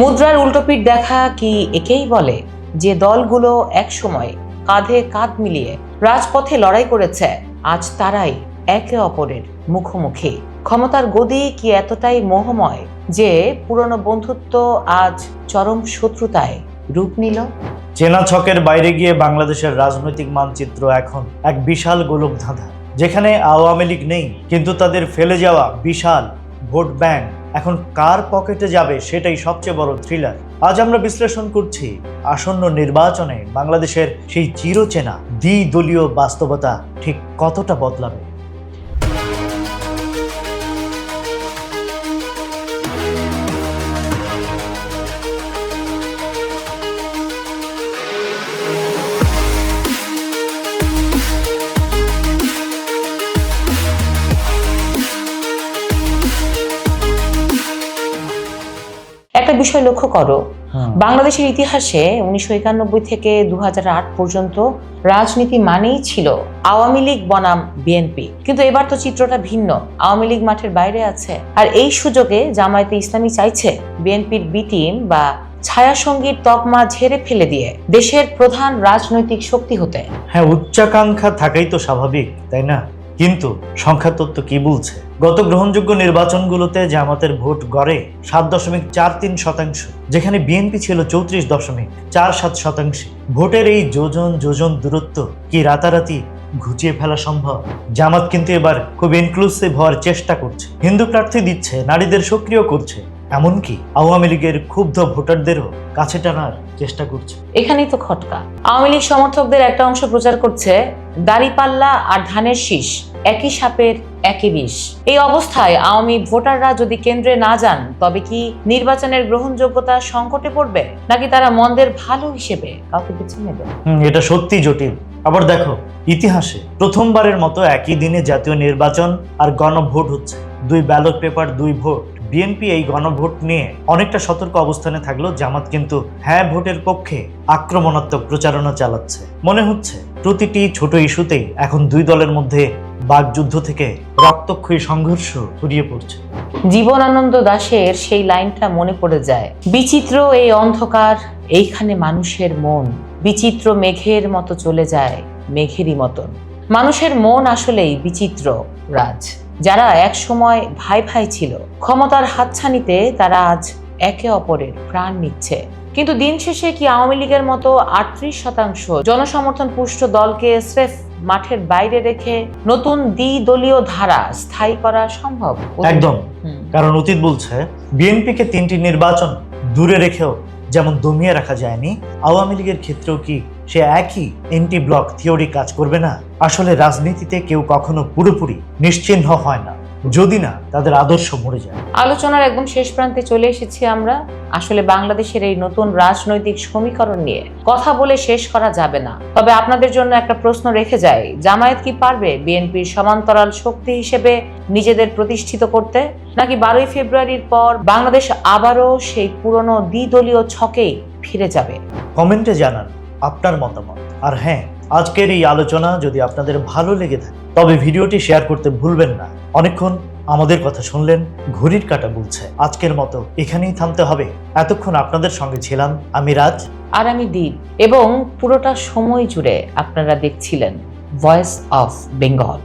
মুদ্রার উল্টোপিঠ দেখা কি একেই বলে? যে দলগুলো একসময় কাঁধে কাঁধ মিলিয়ে রাজপথে লড়াই করেছে, আজ তারাই একে অপরের মুখোমুখি। ক্ষমতার গদি কি এতটাই মোহময় যে পুরনো বন্ধুত্ব আজ চরম শত্রুতায় রূপ নিল? চেনা ছকের বাইরে গিয়ে বাংলাদেশের রাজনৈতিক মানচিত্র এখন এক বিশাল গোলকধাঁধা, যেখানে আওয়ামী লীগ নেই, কিন্তু তাদের ফেলে যাওয়া বিশাল ভোট ব্যাংক এখন কার পকেটে যাবে সেটাই সবচেয়ে বড় থ্রিলার। আজ আমরা বিশ্লেষণ করছি আসন্ন নির্বাচনে বাংলাদেশের সেই চিরচেনা দ্বিদলীয় বাস্তবতা ঠিক কতটা বদলাবে। একটা বিষয় লক্ষ্য করো, বাংলাদেশের ইতিহাসে 1991 থেকে 2008 পর্যন্ত রাজনীতি মানেই ছিল আওয়ামী লীগ বনাম বিএনপি। কিন্তু এবার তো চিত্রটা ভিন্ন, আওয়ামী লীগ মাঠের বাইরে আছে। আর এই সুযোগে জামায়াতে ইসলামী চাইছে বিএনপির বি টিম বা ছায়া সঙ্গীর তকমা ঝেড়ে ফেলে দিয়ে দেশের প্রধান রাজনৈতিক শক্তি হতে। হ্যাঁ, উচ্চাকাঙ্ক্ষা থাকাই তো স্বাভাবিক, তাই না? কিন্তু সংখ্যা তত্ত্ব কি বলছে? গত গ্রহণযোগ্য নির্বাচনগুলোতে জামাতের ভোট গড়ে 7.43%, যেখানে বিএনপি ছিল 34.47%। ভোটের এই যোজন দূরত্ব কি রাতারাতি ঘুচিয়ে ফেলা সম্ভব? জামাত কিন্তু এবার খুব ইনক্লুসিভ হওয়ার চেষ্টা করছে, হিন্দু প্রার্থী দিচ্ছে, নারীদের সক্রিয় করছে, এমনকি আওয়ামী লীগের ক্ষুব্ধ ভোটারদেরও কাছে টানার চেষ্টা করছে। এখানেই তো খটকা। আওয়ামী লীগ সমর্থকদের একটা অংশ প্রচার করছে দাড়িপাল্লা আর ধানের শীষ একই সাপের একই বিষ। এই অবস্থায় আওয়ামী ভোটাররা যদি কেন্দ্রে না যান, তবে কি নির্বাচনের গ্রহণযোগ্যতা সংকটে পড়বে, নাকি তারা মন্দের ভালো হিসেবে কাউকে বেছে নেবে? এটা সত্যি জটিল। আবার দেখো, ইতিহাসে প্রথমবারের মতো একই দিনে জাতীয় নির্বাচন আর গণভোট হচ্ছে। 2 ব্যালট পেপার 2 ভোট। বিএনপি এই গণভোট নিয়ে অনেকটা সতর্ক অবস্থানে থাকলেও জামাত কিন্তু হ্যাঁ ভোটের পক্ষে আক্রমণাত্মক প্রচারণা চালাচ্ছে। মনে হচ্ছে প্রতিটি ছোট ইস্যুতেই এখন 2 দলের মধ্যে বাকযুদ্ধ থেকে রক্তক্ষয়ী সংঘর্ষ ছড়িয়ে পড়ছে। জীবনানন্দ দাশের সেই লাইনটা মনে পড়ে যায়, বিচিত্র এই অন্ধকার, এইখানে মানুষের মন বিচিত্র মেঘের মতো চলে যায় মেঘেরই মতন। মানুষের মন আসলেই বিচিত্র রাজ। যারা এক সময় ভাই ভাই ছিল, ক্ষমতার হাতছানিতে তারা আজ একে অপরের প্রাণ নিচ্ছে। কিন্তু দিন শেষে কি আওয়ামী লীগের মতো 38% জনসমর্থন পুষ্ট দলকে স্রেফ মাঠের বাইরে রেখে নতুন দ্বিদলীয় ধারা স্থায়ী করা সম্ভব? একদম। কারণ অতীত বলছে বিএনপিকে 3টি নির্বাচন দূরে রেখেও যেমন দমিয়ে রাখা যায়নি, আওয়ামী লীগের ক্ষেত্রেও কি সে একই এন্টি ব্লক থিওরি কাজ করবে না? আসলে রাজনীতিতে কেউ কখনো পুরোপুরি নিশ্চিহ্ন হয় না, যদি না তাদের আদর্শ মরে যায়। আলোচনার একদম শেষ প্রান্তে চলে এসেছি আমরা। আসলে বাংলাদেশের এই নতুন রাজনৈতিক সমীকরণ নিয়ে কথা বলে শেষ করা যাবে না। তবে আপনাদের জন্য একটা প্রশ্ন রেখে যায়, জামায়াত কি পারবে বিএনপির সমান্তরাল শক্তি হিসেবে নিজেদের প্রতিষ্ঠিত করতে, নাকি 12ই ফেব্রুয়ারির পর বাংলাদেশ আবারও সেই পুরনো দ্বিদলীয় ছকেই ফিরে যাবে? কমেন্টে জানান আপনার মতামত। আর হ্যাঁ, আজকের এই আলোচনা যদি আপনাদের ভালো লেগে থাকে তবে ভিডিওটি শেয়ার করতে ভুলবেন না। অনেকক্ষণ আমাদের কথা শুনলেন, ঘড়ির কাঁটা বলছে আজকের মতো এখানেই থামতে হবে। এতক্ষণ আপনাদের সঙ্গে ছিলাম আমি রাজ আর আমি দীপ, এবং পুরোটা সময় জুড়ে আপনারা দেখছিলেন ভয়েস অফ বেঙ্গল।